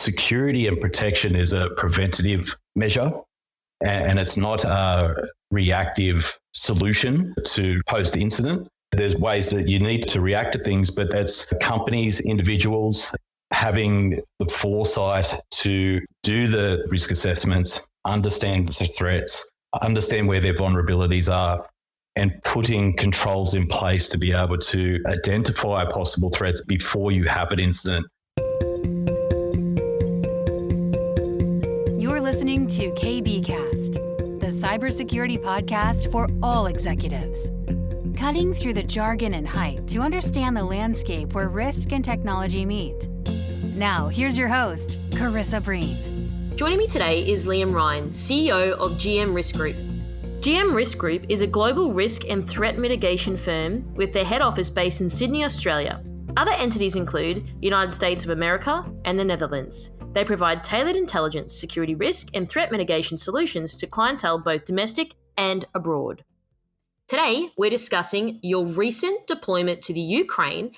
security and protection is a preventative measure, and it's not a reactive solution to post-incident. There's ways that you need to react to things, but that's companies, individuals having the foresight to do the risk assessments, understand the threats, understand where their vulnerabilities are, and putting controls in place to be able to identify possible threats before you have an incident. You're listening to KBcast, the cybersecurity podcast for all executives. Cutting through the jargon and hype to understand the landscape where risk and technology meet. Now, here's your host, Carissa Breen. Joining me today is Liam Ryan, CEO of GM Risk Group. GM Risk Group is a global risk and threat mitigation firm with their head office based in Sydney, Australia. Other entities include United States of America and the Netherlands. They provide tailored intelligence, security risk, and threat mitigation solutions to clientele both domestic and abroad. Today, we're discussing your recent deployment to the Ukraine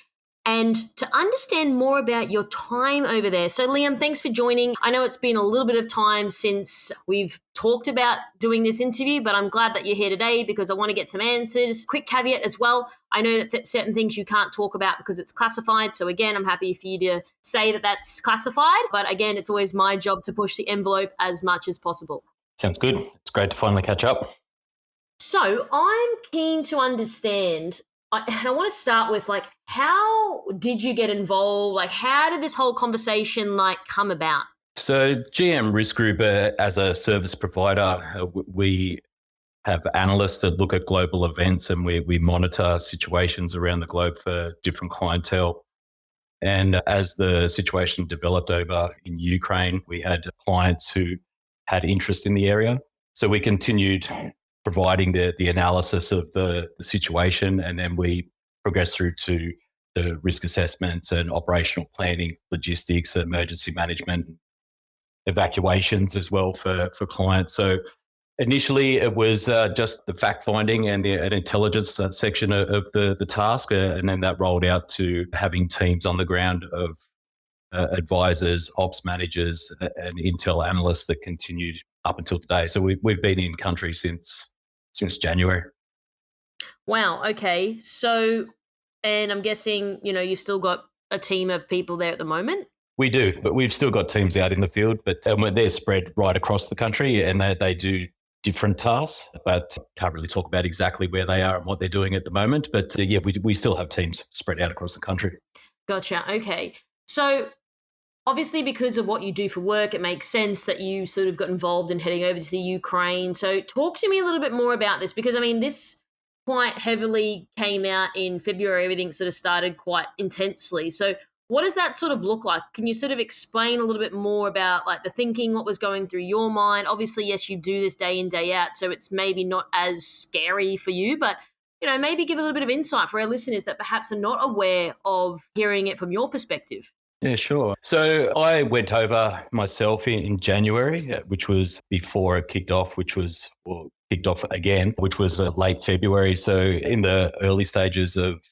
and to understand more about your time over there. So Liam, thanks for joining. I know it's been a little bit of time since we've talked about doing this interview, but I'm glad that you're here today because I want to get some answers. Quick caveat as well. I know that certain things you can't talk about because it's classified. So again, I'm happy for you to say that that's classified. But again, it's always my job to push the envelope as much as possible. Sounds good. It's great to finally catch up. So I'm keen to understand, and I want to start with how did you get involved? How did this whole conversation come about? So GM Risk Group, as a service provider, we have analysts that look at global events and we monitor situations around the globe for different clientele. And as the situation developed over in Ukraine, we had clients who had interest in the area. So we continued providing the analysis of the situation, and then we progress through to the risk assessments and operational planning, logistics, emergency management, evacuations as well for clients. So initially it was just the fact finding and the intelligence section of the task, and then that rolled out to having teams on the ground of advisors, ops managers, and intel analysts that continued up until today. So we've been in country since January. Wow. Okay. So, and I'm guessing, you've still got a team of people there at the moment? We do, but we've still got teams out in the field, but they're spread right across the country and they do different tasks, but can't really talk about exactly where they are and what they're doing at the moment. But we still have teams spread out across the country. Gotcha. Okay. So obviously, because of what you do for work, it makes sense that you sort of got involved in heading over to the Ukraine. So talk to me a little bit more about this, because this quite heavily came out in February. Everything sort of started quite intensely. So what does that sort of look like? Can you sort of explain a little bit more about the thinking, what was going through your mind? Obviously, yes, you do this day in, day out, so it's maybe not as scary for you, but maybe give a little bit of insight for our listeners that perhaps are not aware of hearing it from your perspective. Yeah, sure. So I went over myself in January, which was before it kicked off, kicked off again, which was late February. So in the early stages of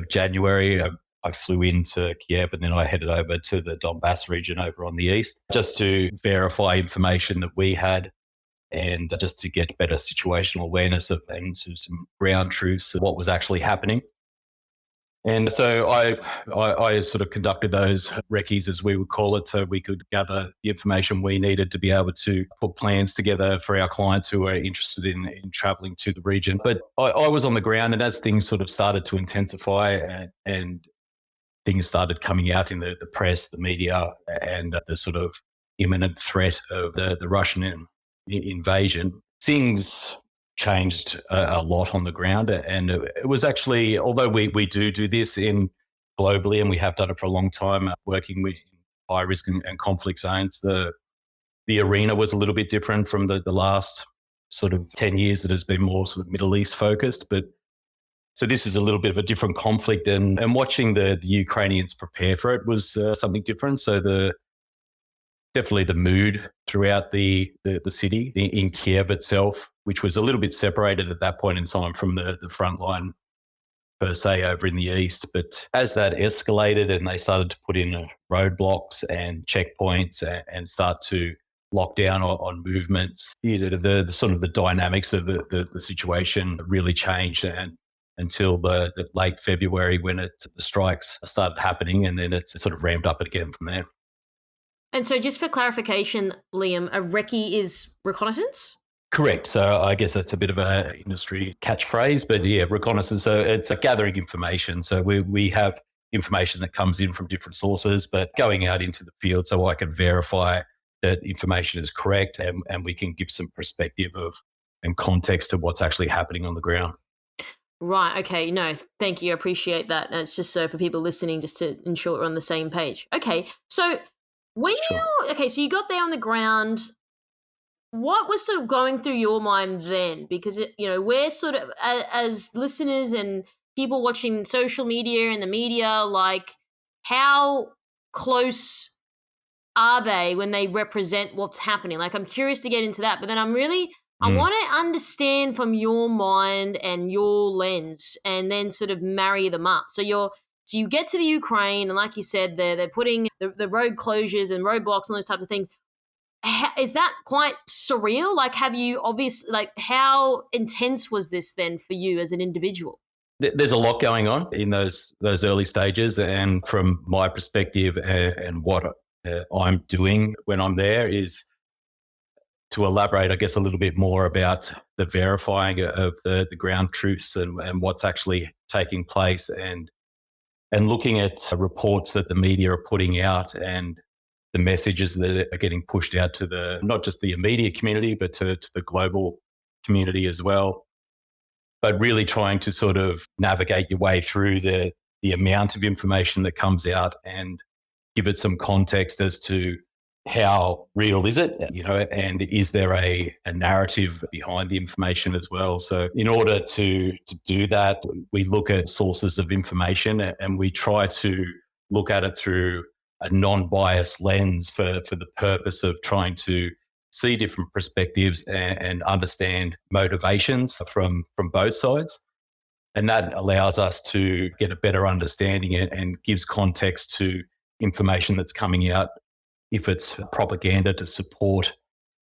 January, I flew into Kiev and then I headed over to the Donbass region over on the east just to verify information that we had and just to get better situational awareness and to some ground truths of what was actually happening. And so I sort of conducted those recce's, as we would call it, so we could gather the information we needed to be able to put plans together for our clients who were interested in traveling to the region. But I was on the ground, and as things sort of started to intensify and things started coming out in the press, the media, and the sort of imminent threat of the Russian invasion, things changed a lot on the ground. And it was actually, although we do this in globally, and we have done it for a long time, working with high risk and conflict zones, the arena was a little bit different from the last sort of 10 years that has been more sort of Middle East focused. But so this is a little bit of a different conflict, and watching the Ukrainians prepare for it was something different. So definitely the mood throughout the city in Kiev itself, which was a little bit separated at that point in time from the frontline per se over in the east. But as that escalated and they started to put in roadblocks and checkpoints and start to lock down on movements, the sort of the dynamics of the situation really changed, and until the late February when the strikes started happening, and then it sort of ramped up again from there. And so just for clarification, Liam, a recce is reconnaissance? Correct. So I guess that's a bit of an industry catchphrase, but yeah, reconnaissance. So it's gathering information. So we have information that comes in from different sources, but going out into the field so I can verify that information is correct, and we can give some perspective and context to what's actually happening on the ground. Right. Okay. No, thank you. I appreciate that. And it's just so for people listening, just to ensure we're on the same page. Okay. So so you got there on the ground. What was sort of going through your mind then? Because, we're sort of, as listeners and people watching social media and the media, like, how close are they when they represent what's happening? Like, I'm curious to get into that, but then I want to understand from your mind and your lens, and then sort of marry them up. So you get to the Ukraine, and like you said, they're putting the road closures and roadblocks and those types of things. Is that quite surreal? Like, how intense was this then for you as an individual? There's a lot going on in those early stages, and from my perspective and what I'm doing when I'm there is to elaborate, I guess, a little bit more about the verifying of the ground truths and what's actually taking place, and looking at reports that the media are putting out and the messages that are getting pushed out to not just the immediate community, but to the global community as well. But really trying to sort of navigate your way through the amount of information that comes out and give it some context as to how real is it, and is there a narrative behind the information as well. So in order to do that, we look at sources of information and we try to look at it through a non-biased lens for the purpose of trying to see different perspectives and understand motivations from both sides. And that allows us to get a better understanding and gives context to information that's coming out, if it's propaganda to support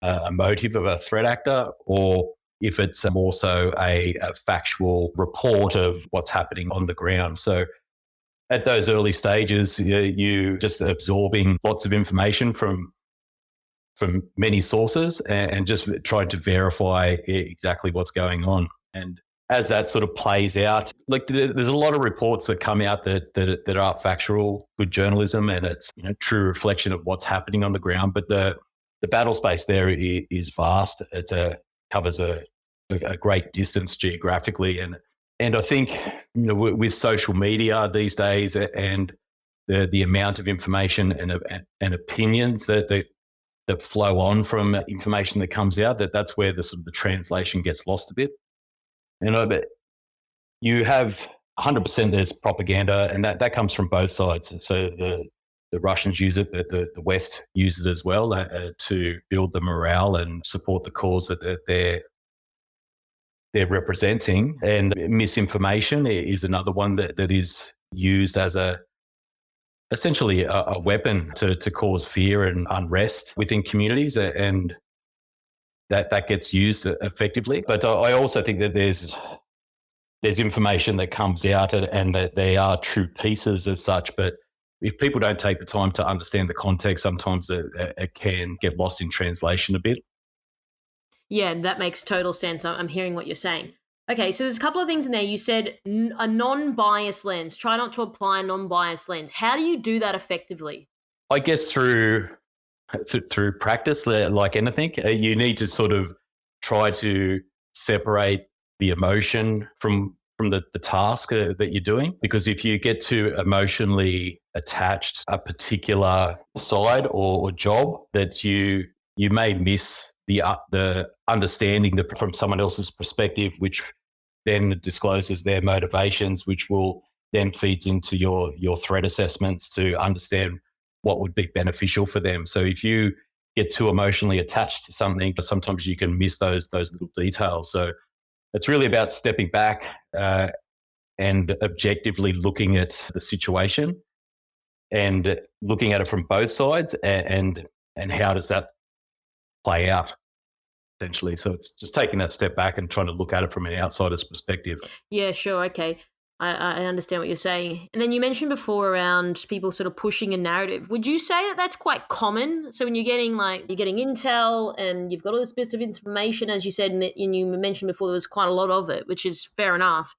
a motive of a threat actor, or if it's also a factual report of what's happening on the ground. So at those early stages, you just absorbing lots of information from many sources and just trying to verify exactly what's going on. And as that sort of plays out, like there's a lot of reports that come out that are factual, good journalism, and it's true reflection of what's happening on the ground. But the battle space there is vast. It covers a great distance geographically, and I think with social media these days and the amount of information and opinions that flow on from information that comes out, that's where the sort of the translation gets lost a bit. But you have 100% there's propaganda, and that comes from both sides. So the Russians use it, but the West uses it as well to build the morale and support the cause that they're representing. And misinformation is another one that is used as essentially a weapon to cause fear and unrest within communities, and that gets used effectively. But I also think that there's information that comes out and that they are true pieces as such. But if people don't take the time to understand the context, sometimes it can get lost in translation a bit. Yeah, that makes total sense. I'm hearing what you're saying. Okay, so there's a couple of things in there. You said a non-biased lens. Try not to apply a non-biased lens. How do you do that effectively? I guess through practice, like anything, you need to sort of try to separate the emotion from the task that you're doing. Because if you get too emotionally attached a particular side or job, that you may miss the understanding from someone else's perspective, which then discloses their motivations, which will then feeds into your threat assessments to understand what would be beneficial for them. So if you get too emotionally attached to something, sometimes you can miss those little details. So it's really about stepping back and objectively looking at the situation and looking at it from both sides and how does that play out, essentially. So it's just taking that step back and trying to look at it from an outsider's perspective. Yeah, sure. Okay. I understand what you're saying. And then you mentioned before around people sort of pushing a narrative. Would you say that that's quite common? So when you're getting intel and you've got all this bits of information, as you said, and you mentioned before, there was quite a lot of it, which is fair enough.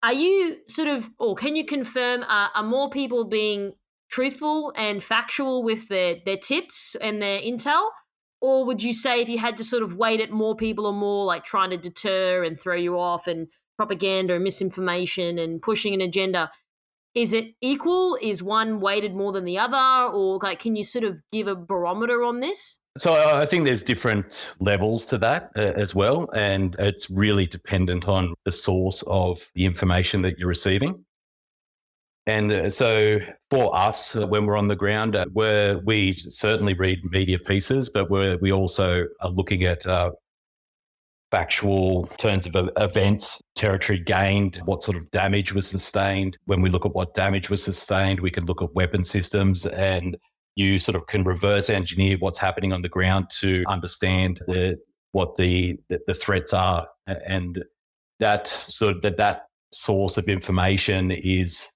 Are you sort of, or can you confirm, are more people being truthful and factual with their tips and their intel? Or would you say if you had to sort of weight it, more people are more like trying to deter and throw you off and propaganda and misinformation and pushing an agenda? Is it equal? Is one weighted more than the other? Or like, can you sort of give a barometer on this? So I think there's different levels to that as well. And it's really dependent on the source of the information that you're receiving. And so for us, when we're on the ground, we certainly read media pieces, but we also are looking at factual turns of events, territory gained, what sort of damage was sustained. When we look at what damage was sustained, we can look at weapon systems, and you sort of can reverse engineer what's happening on the ground to understand what the threats are. And that source of information is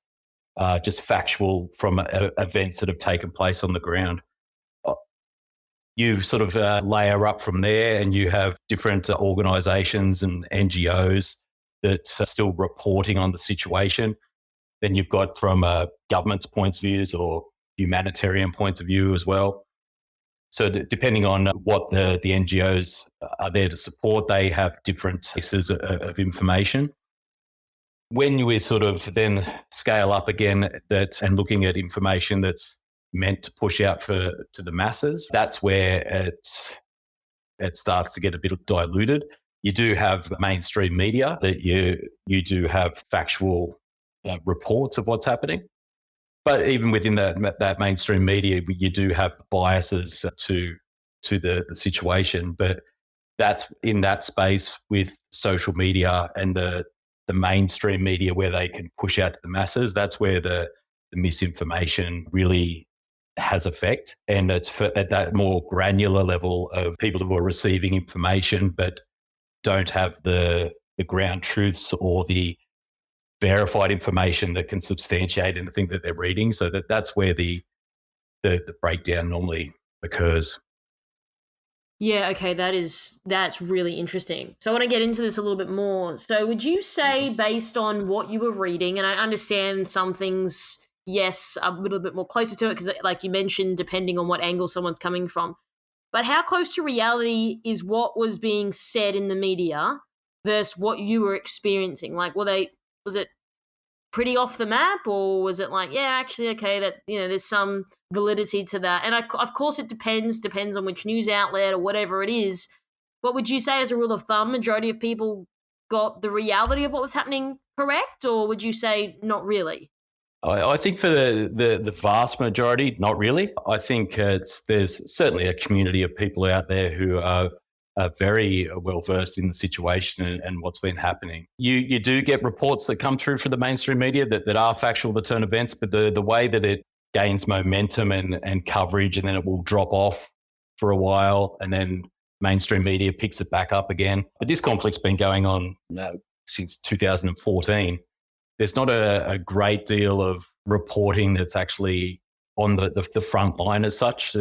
just factual from events that have taken place on the ground. You sort of layer up from there, and you have different organisations and NGOs that are still reporting on the situation. Then you've got from government's points of views or humanitarian points of view as well. So depending on what the NGOs are there to support, they have different pieces of information. When we sort of then scale up again and looking at information that's meant to push out to the masses, that's where it starts to get a bit diluted. You do have mainstream media that you do have factual reports of what's happening. But even within that mainstream media, you do have biases to the situation. But that's in that space with social media and the mainstream media where they can push out to the masses. That's where the misinformation really has effect. And it's at that more granular level of people who are receiving information but don't have the ground truths or the verified information that can substantiate anything that they're reading. So that's where the breakdown normally occurs. Yeah, okay, that's really interesting. So I want to get into this a little bit more. So would you say, based on what you were reading, and I understand some things, yes, a little bit more closer to it, because like you mentioned, depending on what angle someone's coming from, but how close to reality is what was being said in the media versus what you were experiencing? Like, was it pretty off the map, or was it like, yeah, actually, okay, that, there's some validity to that? And of course it depends on which news outlet or whatever it is. But would you say, as a rule of thumb, majority of people got the reality of what was happening correct, or would you say not really? I think for the vast majority, not really. I think there's certainly a community of people out there who are very well versed in the situation and what's been happening. You do get reports that come through from the mainstream media that are factual to turn events, but the way that it gains momentum and coverage, and then it will drop off for a while, and then mainstream media picks it back up again. But this conflict's been going on since 2014. There's not a great deal of reporting that's actually on the front line as such.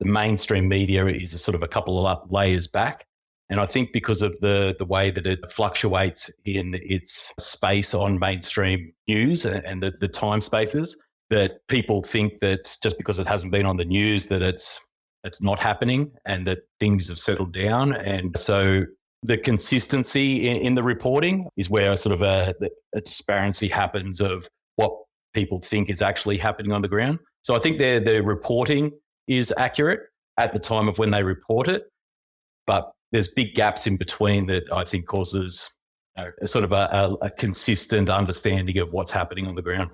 The mainstream media is a sort of a couple of layers back. And I think because of the way that it fluctuates in its space on mainstream news and the time spaces, that people think that just because it hasn't been on the news that it's not happening and that things have settled down. And so the consistency in the reporting is where sort of a disparity happens of what people think is actually happening on the ground. So I think their reporting is accurate at the time of when they report it, but there's big gaps in between that I think causes a sort of a consistent understanding of what's happening on the ground.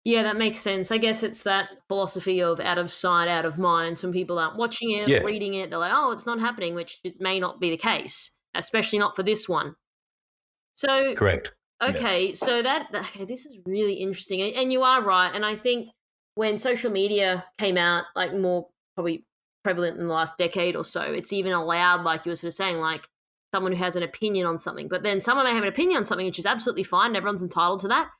Yeah, that makes sense. I guess it's that philosophy of out of sight, out of mind. Some people aren't watching it, Yeah. reading it. They're like, oh, it's not happening, which it may not be the case, especially not for this one. So, Correct. Yeah. okay, so okay, this is really interesting, and you are right. And I think when social media came out, like more probably prevalent in the last decade or so, it's even allowed, like you were sort of saying, like someone who has an opinion on something. But then someone may have an opinion on something, which is absolutely fine. Everyone's entitled to that,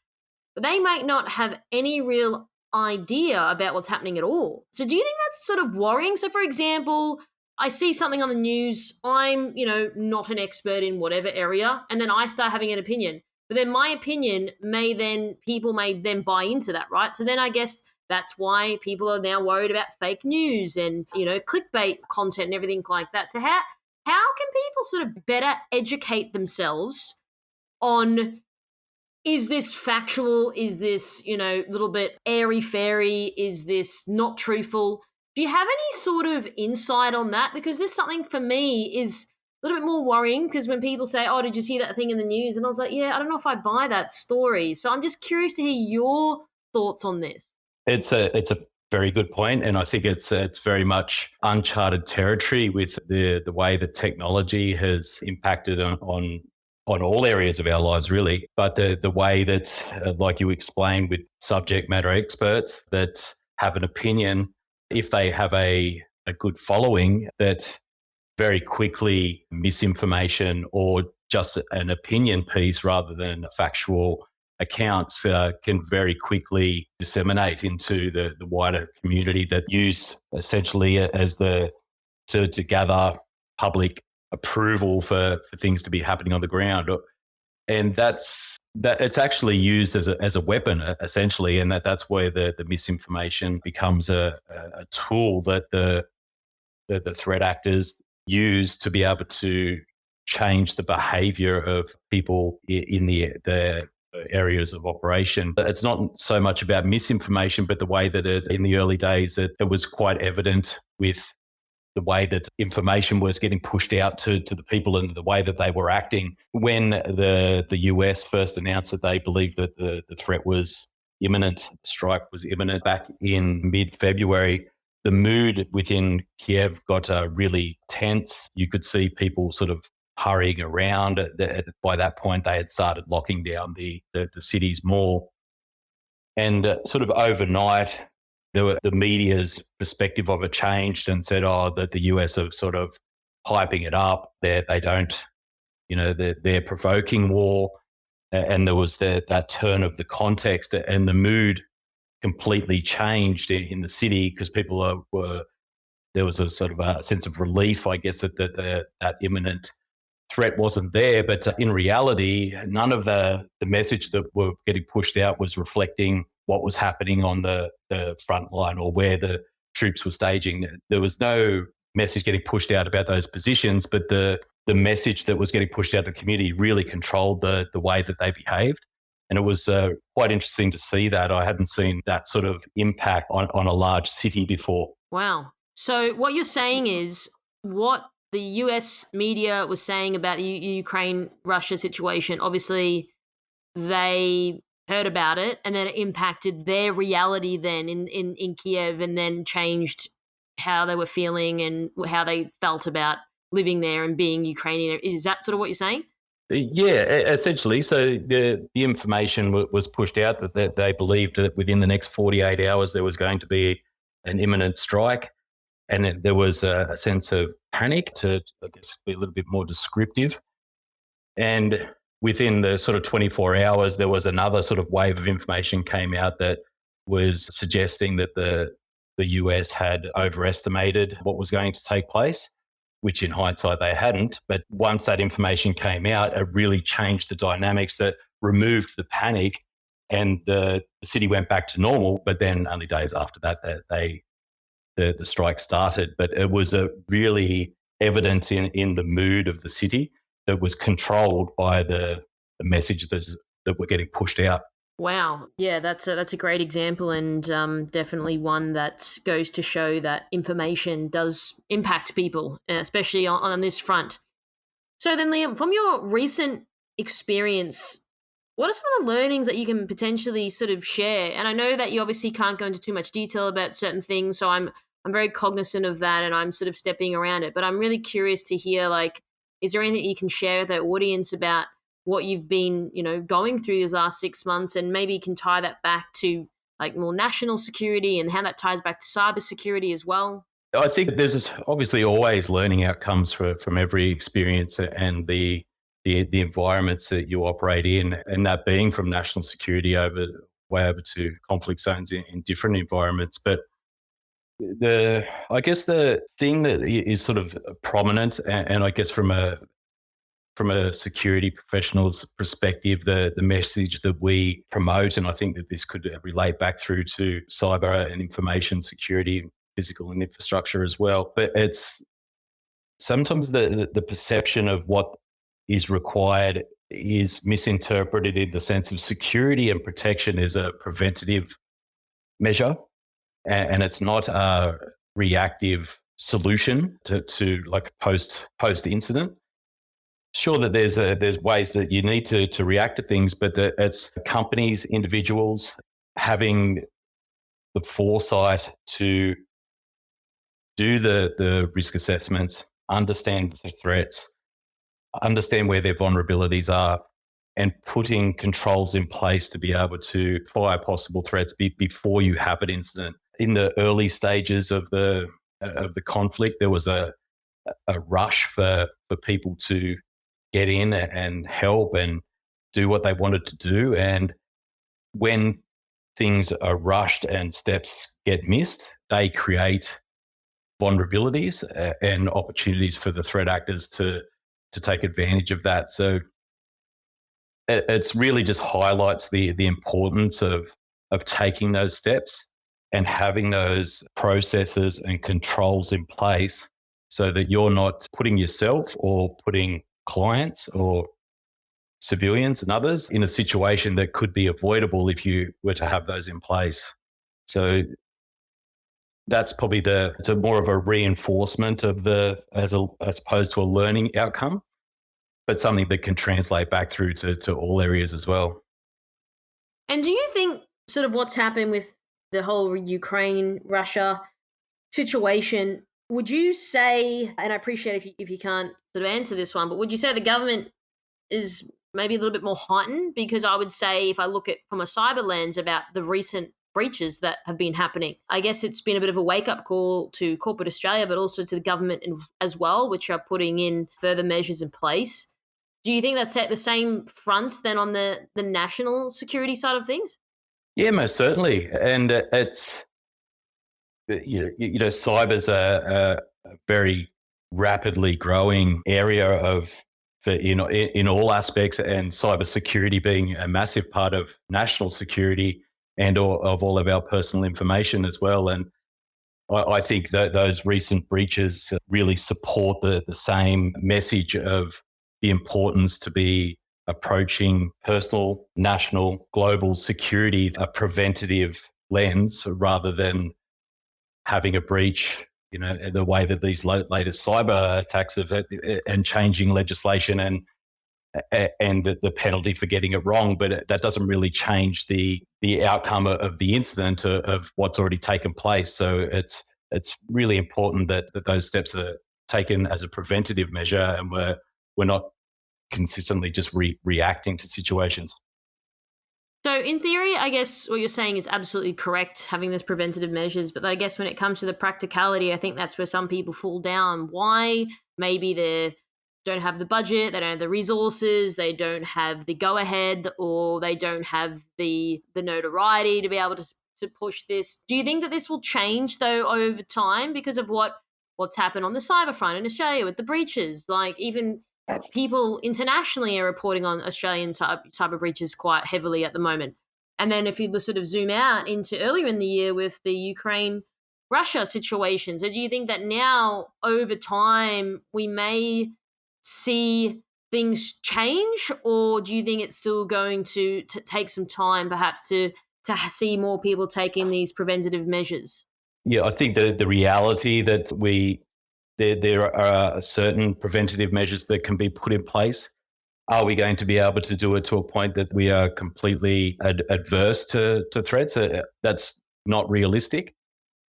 but they might not have any real idea about what's happening at all. So do you think that's sort of worrying? So for example, I see something on the news, I'm, not an expert in whatever area, and then I start having an opinion. But then my opinion people may then buy into that, right? So then I guess that's why people are now worried about fake news and, clickbait content and everything like that. So how can people sort of better educate themselves on, is this factual? Is this, little bit airy fairy? Is this not truthful? Do you have any sort of insight on that? Because this something for me is a little bit more worrying, because when people say, oh, did you see that thing in the news? And I was like, yeah, I don't know if I buy that story. So I'm just curious to hear your thoughts on this. It's a very good point, and I think it's very much uncharted territory with the way that technology has impacted on all areas of our lives, really. But the way that, like you explained, with subject matter experts that have an opinion, if they have a good following, that very quickly misinformation or just an opinion piece rather than factual accounts can very quickly disseminate into the wider community that use essentially as to gather public approval for things to be happening on the ground. And that it's actually used as a weapon, essentially, and that's where the misinformation becomes a tool that the threat actors use to be able to change the behavior of people in the areas of operation. It's not so much about misinformation, but the way that in the early days it was quite evident with the way that information was getting pushed out to the people and the way that they were acting. When the US first announced that they believed that the threat was imminent, the strike was imminent back in mid-February, the mood within Kiev got really tense. You could see people sort of hurrying around. By that point, they had started locking down the cities more. And sort of overnight, the media's perspective of it changed and said, that the US are sort of hyping it up. They don't, they're provoking war. And there was that turn of the context, and the mood completely changed in the city, because people there was a sort of a sense of relief, I guess, that imminent threat wasn't there. But in reality, none of the message that were getting pushed out was reflecting what was happening on the front line or where the troops were staging. There was no message getting pushed out about those positions, but the message that was getting pushed out to the community really controlled the way that they behaved. And it was quite interesting to see that. I hadn't seen that sort of impact on a large city before. Wow. So what you're saying is what the US media was saying about the Ukraine-Russia situation, obviously they heard about it and then it impacted their reality then in Kiev, and then changed how they were feeling and how they felt about living there and being Ukrainian. Is that sort of what you're saying? Yeah, essentially. So the information was pushed out that they believed that within the next 48 hours there was going to be an imminent strike. And there was a sense of panic, to, I guess, be a little bit more descriptive. And within the sort of 24 hours, there was another sort of wave of information came out that was suggesting that the US had overestimated what was going to take place, which in hindsight they hadn't. But once that information came out, it really changed the dynamics, that removed the panic, and the city went back to normal. But then only days after that, the strike started. But it was really evident in the mood of the city that was controlled by the messages that were getting pushed out. Wow. Yeah, that's a great example, and definitely one that goes to show that information does impact people, especially on this front. So then, Liam, from your recent experience, what are some of the learnings that you can potentially sort of share? And I know that you obviously can't go into too much detail about certain things, so I'm very cognizant of that, and I'm sort of stepping around it. But I'm really curious to hear, like, is there anything you can share with the audience about what you've been, going through these last 6 months, and maybe you can tie that back to like more national security and how that ties back to cybersecurity as well? I think there's obviously always learning outcomes from every experience and the environments that you operate in, and that being from national security way over to conflict zones in different environments. But I guess the thing that is sort of prominent, and I guess from a security professional's perspective, the message that we promote, and I think that this could relate back through to cyber and information security, physical and infrastructure as well. But it's sometimes the perception of what is required is misinterpreted in the sense of security and protection is a preventative measure, and it's not a reactive solution to like post incident. Sure that there's ways that you need to react to things, but it's companies, individuals having the foresight to do the risk assessments, understand the threats, understand where their vulnerabilities are, and putting controls in place to be able to fire possible threats before you have an incident. In the early stages of the conflict, there was a rush for people to get in and help and do what they wanted to do. And when things are rushed and steps get missed, they create vulnerabilities and opportunities for the threat actors to take advantage of that. So it's really just highlights the importance of taking those steps and having those processes and controls in place so that you're not putting yourself or putting clients or civilians and others in a situation that could be avoidable if you were to have those in place. So that's probably it's more of a reinforcement of as opposed to a learning outcome, but something that can translate back through to all areas as well. And do you think sort of what's happened with the whole Ukraine-Russia situation, would you say, and I appreciate if you can't sort of answer this one, but would you say the government is maybe a little bit more heightened? Because I would say if I look at from a cyber lens about the recent breaches that have been happening, I guess it's been a bit of a wake-up call to corporate Australia, but also to the government as well, which are putting in further measures in place. Do you think that's at the same front then on the national security side of things? Yeah, most certainly. And it's, cyber's a very rapidly growing area in all aspects, and cybersecurity being a massive part of national security and of all of our personal information as well. And I think that those recent breaches really support the same message of the importance to be approaching personal, national, global security, a preventative lens rather than having a breach, the way that these latest cyber attacks have, and changing legislation and the penalty for getting it wrong. But that doesn't really change the outcome of the incident of what's already taken place. So it's really important that those steps are taken as a preventative measure, and we're not consistently just reacting to situations. So in theory, I guess what you're saying is absolutely correct, having those preventative measures. But I guess when it comes to the practicality, I think that's where some people fall down. Why? Maybe they don't have the budget, they don't have the resources, they don't have the go-ahead, or they don't have the notoriety to be able to push this. Do you think that this will change, though, over time because of what's happened on the cyber front in Australia with the breaches? Like even people internationally are reporting on Australian cyber breaches quite heavily at the moment. And then if you sort of zoom out into earlier in the year with the Ukraine-Russia situation, so do you think that now over time we may see things change, or do you think it's still going to take some time perhaps to see more people taking these preventative measures? Yeah, I think the reality that there are certain preventative measures that can be put in place. Are we going to be able to do it to a point that we are completely adverse to threats? That's not realistic.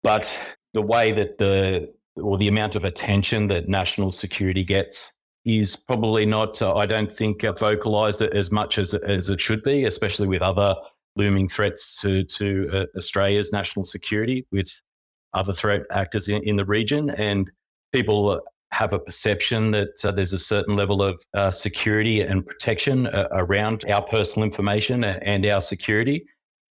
But the way that the amount of attention that national security gets is probably not, I don't think, vocalised as much as it should be, especially with other looming threats to Australia's national security with other threat actors in the region. And people have a perception that there's a certain level of security and protection around our personal information and our security.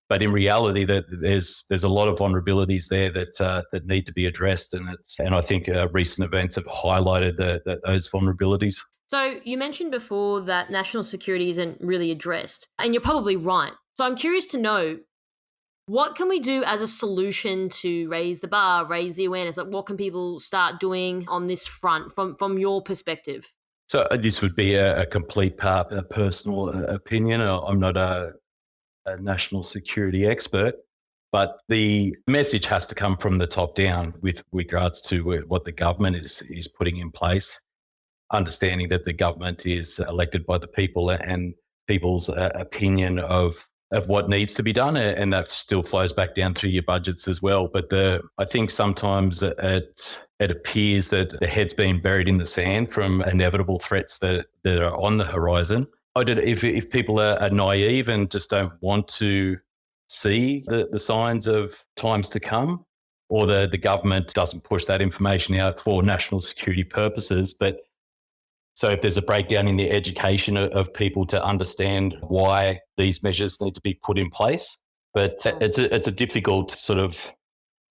But in reality, that there's a lot of vulnerabilities there that need to be addressed, and I think recent events have highlighted those vulnerabilities. So you mentioned before that national security isn't really addressed, and you're probably right. So I'm curious to know, what can we do as a solution to raise the bar, raise the awareness? Like, what can people start doing on this front from your perspective? So this would be a complete personal opinion. I'm not a national security expert, but the message has to come from the top down with regards to what the government is putting in place, understanding that the government is elected by the people and people's opinion of what needs to be done, and that still flows back down through your budgets as well. But I think sometimes it appears that the head's been buried in the sand from inevitable threats that are on the horizon. If people are naive and just don't want to see the signs of times to come, or the government doesn't push that information out for national security purposes. But so if there's a breakdown in the education of people to understand why these measures need to be put in place, but it's a difficult sort of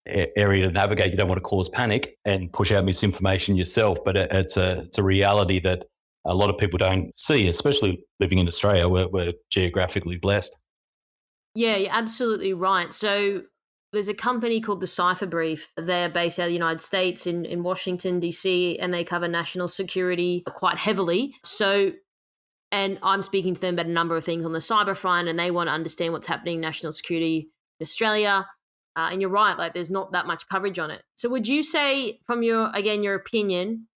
area to navigate. You don't want to cause panic and push out misinformation yourself, but it's a reality that a lot of people don't see, especially living in Australia. We're geographically blessed. Yeah, you're absolutely right. So there's a company called the Cypher Brief. They're based out of the United States in Washington, D.C., and they cover national security quite heavily. So, and I'm speaking to them about a number of things on the cyber front, and they want to understand what's happening in national security in Australia. And you're right, like there's not that much coverage on it. So would you say, from your opinion,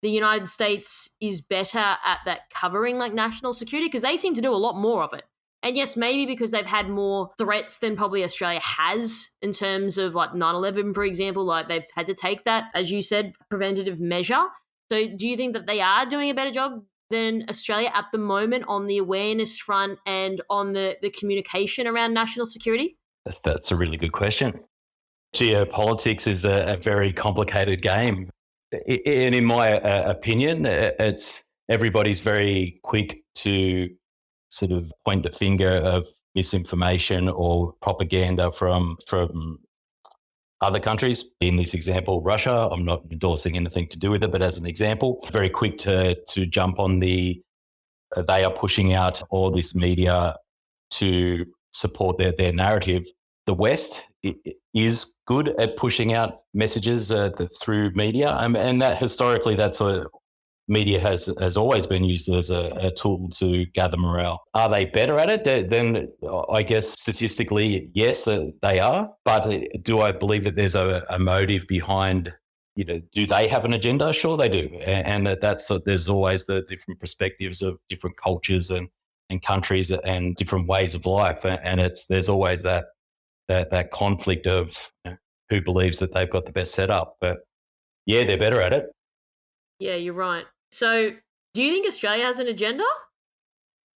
the United States is better at that covering like national security? Because they seem to do a lot more of it. And yes, maybe because they've had more threats than probably Australia has in terms of like 9/11, for example, like they've had to take that, as you said, preventative measure. So do you think that they are doing a better job than Australia at the moment on the awareness front and on the communication around national security? That's a really good question. Geopolitics is a very complicated game. And in my opinion, everybody's very quick to sort of point the finger of misinformation or propaganda from other countries. In this example, Russia. I'm not endorsing anything to do with it, but as an example, very quick to jump on they are pushing out all this media to support their narrative. The West is good at pushing out messages through media, and that historically, media has always been used as a tool to gather morale. Are they better at it? Then I guess statistically, yes, they are. But do I believe that there's a motive behind? Do they have an agenda? Sure, they do, and there's always the different perspectives of different cultures and countries and different ways of life, and there's always that conflict of who believes that they've got the best setup. But yeah, they're better at it. Yeah, you're right. So do you think Australia has an agenda?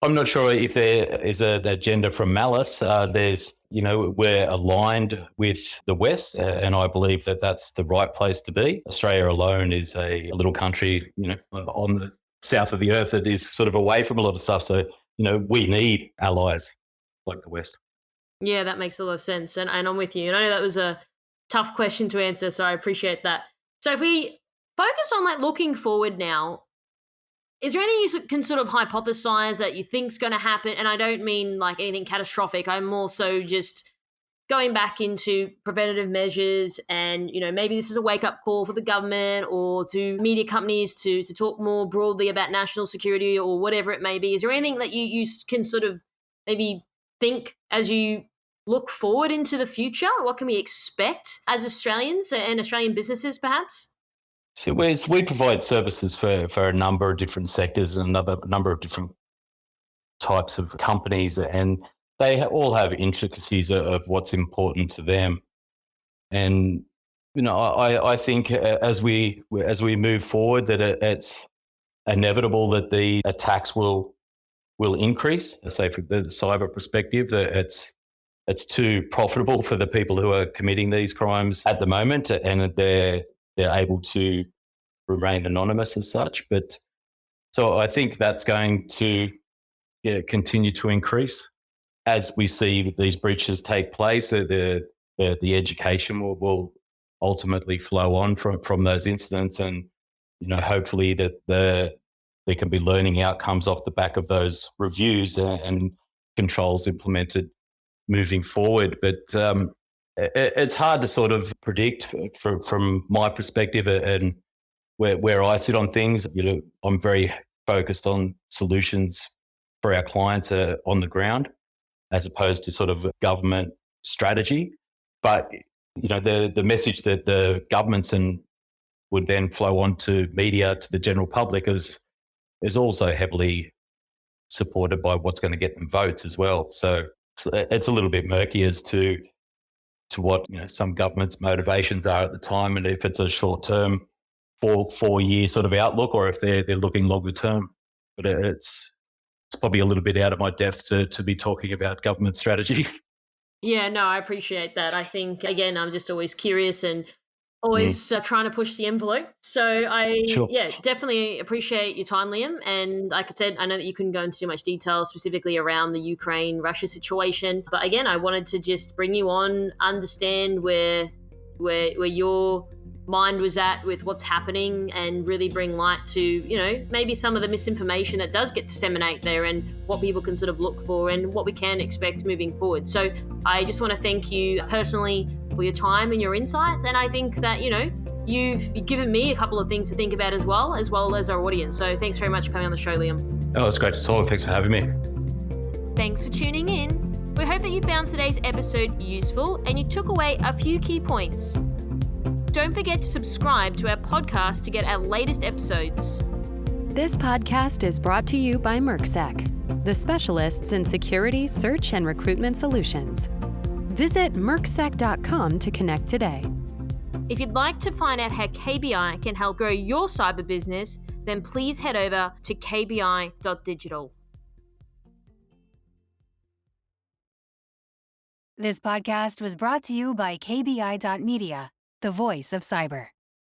I'm not sure if there is an agenda from malice. We're aligned with the West, and I believe that that's the right place to be. Australia alone is a little country, on the south of the earth that is sort of away from a lot of stuff. So, we need allies like the West. Yeah, that makes a lot of sense. And I'm with you. And I know that was a tough question to answer, so I appreciate that. So if we focus on looking forward now, is there anything you can sort of hypothesize that you think's going to happen? And I don't mean like anything catastrophic. I'm more so just going back into preventative measures and, maybe this is a wake-up call for the government or to media companies to talk more broadly about national security or whatever it may be. Is there anything that you can sort of maybe think as you look forward into the future? What can we expect as Australians and Australian businesses perhaps? So we provide services for a number of different sectors and a number of different types of companies, and they all have intricacies of what's important to them. And I think as we move forward, that inevitable that the attacks will increase. Say from the cyber perspective, that it's too profitable for the people who are committing these crimes at the moment, and they're able to remain anonymous as such. But so I think that's going to continue to increase as we see these breaches take place. The education will ultimately flow on from those incidents, and hopefully that there can be learning outcomes off the back of those reviews and controls implemented moving forward. But it's hard to sort of predict from my perspective and where I sit on things. I'm very focused on solutions for our clients on the ground, as opposed to sort of government strategy. But the message that the governments would then flow on to media, to the general public, is also heavily supported by what's going to get them votes as well. So it's a little bit murky as to what some governments' motivations are at the time, and if it's a short-term 4-year sort of outlook, or if they're looking longer term. But it's probably a little bit out of my depth to be talking about government strategy. Yeah, no, I appreciate that. I think, again, I'm just always curious and always trying to push the envelope. So Sure. definitely appreciate your time, Liam. And like I said, I know that you couldn't go into too much detail specifically around the Ukraine-Russia situation. But again, I wanted to just bring you on, understand where your mind was at with what's happening, and really bring light to, maybe some of the misinformation that does get disseminated there, and what people can sort of look for and what we can expect moving forward. So I just want to thank you personally for your time and your insights. And I think that, you've given me a couple of things to think about as well as our audience. So thanks very much for coming on the show, Liam. Oh, it's great to talk. Thanks for having me. Thanks for tuning in. We hope that you found today's episode useful and you took away a few key points. Don't forget to subscribe to our podcast to get our latest episodes. This podcast is brought to you by MERCSEC, the specialists in security, search, and recruitment solutions. Visit mercsec.com to connect today. If you'd like to find out how KBI can help grow your cyber business, then please head over to kbi.digital. This podcast was brought to you by KBI.media, the voice of cyber.